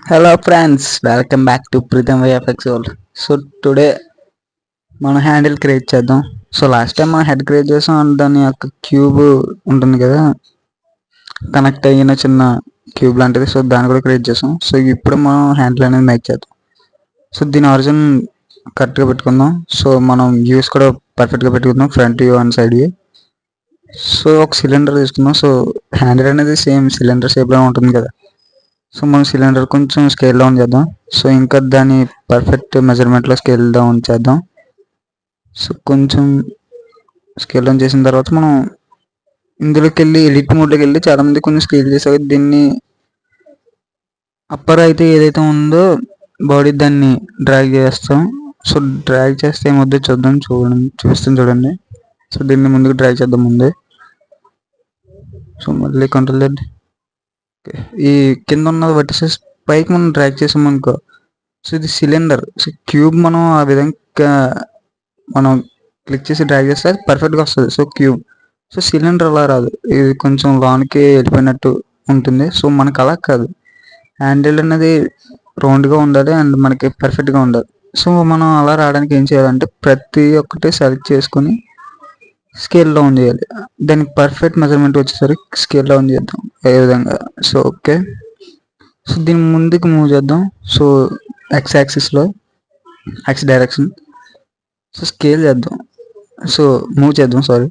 Hello friends, welcome back to Pritham VFX World. So today మనం handle create చేద్దాం. So last time మనం head create చేసాం and దాని యొక్క క్యూబ్ ఉంటుంది కదా, కనెక్ట్ అయిన చిన్న క్యూబ్ లాంటిది. సో దాన్ని కూడా క్రియేట్ చేసాం. సో ఇప్పుడు మనం హ్యాండిల్ అనేది మేక్ చేద్దాం. సో దీని ఆరిజిన్ కరెక్ట్గా పెట్టుకుందాం. సో మనం వ్యూస్ కూడా పర్ఫెక్ట్గా పెట్టుకుందాం, front view and side view. So ఒక సిలిండర్ తీసుకుందాం. సో హ్యాండిల్ అనేది సేమ్ సిలిండర్ షేప్లో ఉంటుంది కదా. సో మనం సిలిండర్ కొంచెం స్కేల్ డౌన్ చేద్దాం. సో ఇంకా దాన్ని పర్ఫెక్ట్ మెజర్మెంట్లో స్కేల్ డౌన్ చేద్దాం. సో కొంచెం స్కేల్ డౌన్ చేసిన తర్వాత మనం ఇందులోకి వెళ్ళి ఎడిట్ మోడ్లోకి వెళ్ళి చాలామంది కొంచెం స్కేల్ చేసాక దీన్ని అప్పర్ అయితే ఏదైతే ఉందో బాడీ దాన్ని డ్రాగ్ చేస్తాం. సో డ్రాగ్ చేస్తే ఏమొద్దో చూద్దాం, చూపిస్తాం చూడండి. సో దీన్ని ముందుకు డ్రాగ్ చేద్దాం ముందే. సో మళ్ళీ కంట్రోల్ చేద్దాం. ఈ కింద ఉన్న వర్టిసెస్ పైకి మనం డ్రాగ్ చేసాం అనుకో, సో ఇది సిలిండర్. సో క్యూబ్ మనం ఆ విధంగా మనం క్లిక్ చేసి డ్రాగ్ చేస్తే అది పర్ఫెక్ట్గా వస్తుంది. So cube. సో సిలిండర్ అలా రాదు, ఇది కొంచెం లోనికి వెళ్ళిపోయినట్టు ఉంటుంది. సో మనకు అలా కాదు, హ్యాండిల్ అనేది రౌండ్గా ఉండాలి అండ్ మనకి పర్ఫెక్ట్గా ఉండాలి. సో మనం అలా రావడానికి ఏం చేయాలంటే ప్రతి ఒక్కటి సెలెక్ట్ చేసుకొని స్కేల్ డౌన్ చేయాలి. దానికి పర్ఫెక్ట్ మెజర్మెంట్ వచ్చేసరికి స్కేల్ డౌన్ చేద్దాం ఏ విధంగా. సో ఓకే, సో దీన్ని ముందుకు మూవ్ చేద్దాం. సో ఎక్స్ యాక్సిస్లో ఎక్స్ డైరెక్షన్. సో స్కేల్ చేద్దాం, సో మూవ్ చేద్దాం సారీ.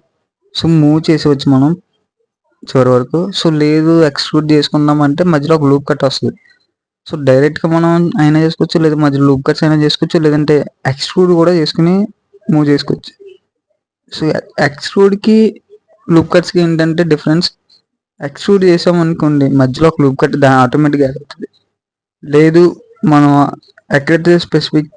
సో మూవ్ చేసి వచ్చి మనం చివరి వరకు. సో లేదు ఎక్స్ట్రూడ్ చేసుకుందామంటే మధ్యలో ఒక లూప్ కట్ వస్తుంది. సో డైరెక్ట్గా మనం అయినా చేసుకోవచ్చు, లేదా మధ్యలో లూప్ కట్స్ అయినా చేసుకోవచ్చు, లేదంటే ఎక్స్ట్రూడ్ కూడా చేసుకుని మూవ్ చేసుకోవచ్చు. సో ఎక్స్ట్రూడ్కి లూప్ కట్స్కి ఏంటంటే డిఫరెన్స్, ఎక్స్ట్రూడ్ చేసామనుకోండి మధ్యలో ఒక లూప్ కట్ దాని ఆటోమేటిక్గా యాడ్ అవుతుంది. లేదు మనం ఎక్కడైతే స్పెసిఫిక్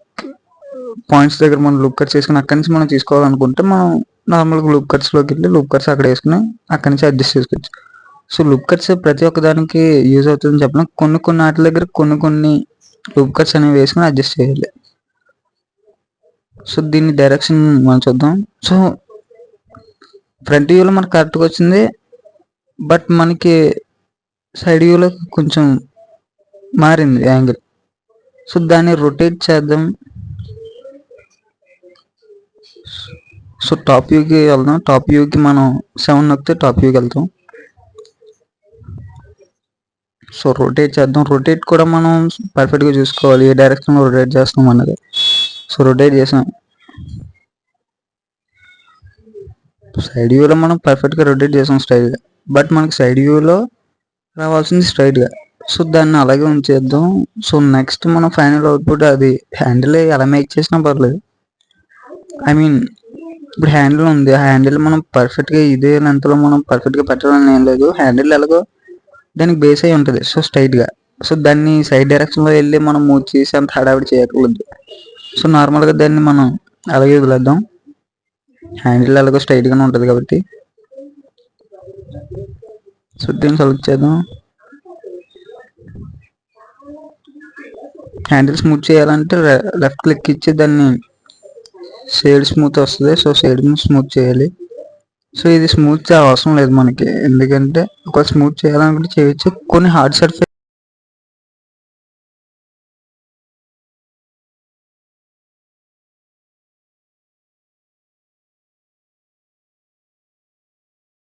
పాయింట్స్ దగ్గర మనం లూప్ కట్స్ వేసుకుని అక్కడి నుంచి మనం తీసుకోవాలనుకుంటే మనం నార్మల్గా లూప్ కట్స్లోకి వెళ్ళి లూప్ కట్స్ అక్కడ వేసుకుని అక్కడి నుంచి అడ్జస్ట్ చేసుకోవచ్చు. సో లూప్ కట్స్ ప్రతి ఒక్క దానికి యూజ్ అవుతుందని చెప్పిన కొన్ని వాటి దగ్గర కొన్ని లూప్ కట్స్ అనేవి వేసుకుని అడ్జస్ట్ చేయాలి. సో దీన్ని డైరెక్షన్ మనం చూద్దాం. సో ఫ్రంట్ వ్యూలో మనకు కరెక్ట్గా వచ్చింది, బట్ మనకి సైడ్ వ్యూలో కొంచెం మారింది యాంగిల్. సో దాన్ని రొటేట్ చేద్దాం. సో టాప్ వ్యూకి వెళ్దాం. టాప్ వ్యూకి మనం 7 నొక్కితే టాప్ వ్యూకి వెళ్తాం. సో రొటేట్ చేద్దాం. రొటేట్ కూడా మనం పర్ఫెక్ట్గా చూసుకోవాలి, ఏ డైరెక్షన్లో రొటేట్ చేస్తాం అన్నది. సో రొటేట్ చేసాం. సైడ్ వ్యూలో మనం పర్ఫెక్ట్గా రొటేట్ చేసాం స్ట్రైట్గా, బట్ మనకి సైడ్ వ్యూలో రావాల్సింది స్ట్రైట్గా. సో దాన్ని అలాగే ఉంచేద్దాం. సో నెక్స్ట్ మనం ఫైనల్ అవుట్పుట్ అది హ్యాండిల్ ఎలా మేక్ చేసినా పర్లేదు. ఐ మీన్ ఇప్పుడు హ్యాండిల్ ఉంది, ఆ హ్యాండిల్ మనం పర్ఫెక్ట్గా ఇదే లెంత్లో మనం పర్ఫెక్ట్గా పెట్టాలని ఏం లేదు. హ్యాండిల్ ఎలాగో దానికి బేస్ అయి ఉంటుంది, సో స్ట్రైట్గా. సో దాన్ని సైడ్ డైరెక్షన్లో వెళ్ళి మనం మూవ్ చేసి అంత హడావిడి చేయకూడదు. సో నార్మల్గా దాన్ని మనం అలాగే వదిలేద్దాం. హ్యాండిల్ ఎలాగో స్ట్రైట్గానే ఉంటుంది కాబట్టి. సో దీన్ని సెలెక్ట్ చేద్దాం. హ్యాండిల్ స్మూత్ చేయాలంటే లెఫ్ట్ క్లిక్ ఇచ్చి దాన్ని షేడ్ స్మూత్ వస్తుంది. సో షేడ్ స్మూత్ చేయాలి. సో ఇది స్మూత్ అవసరం లేదు మనకి, ఎందుకంటే ఒక స్మూత్ చేయాలనుకుంటే చేయొచ్చు. కొన్ని హార్డ్ సర్ఫేస్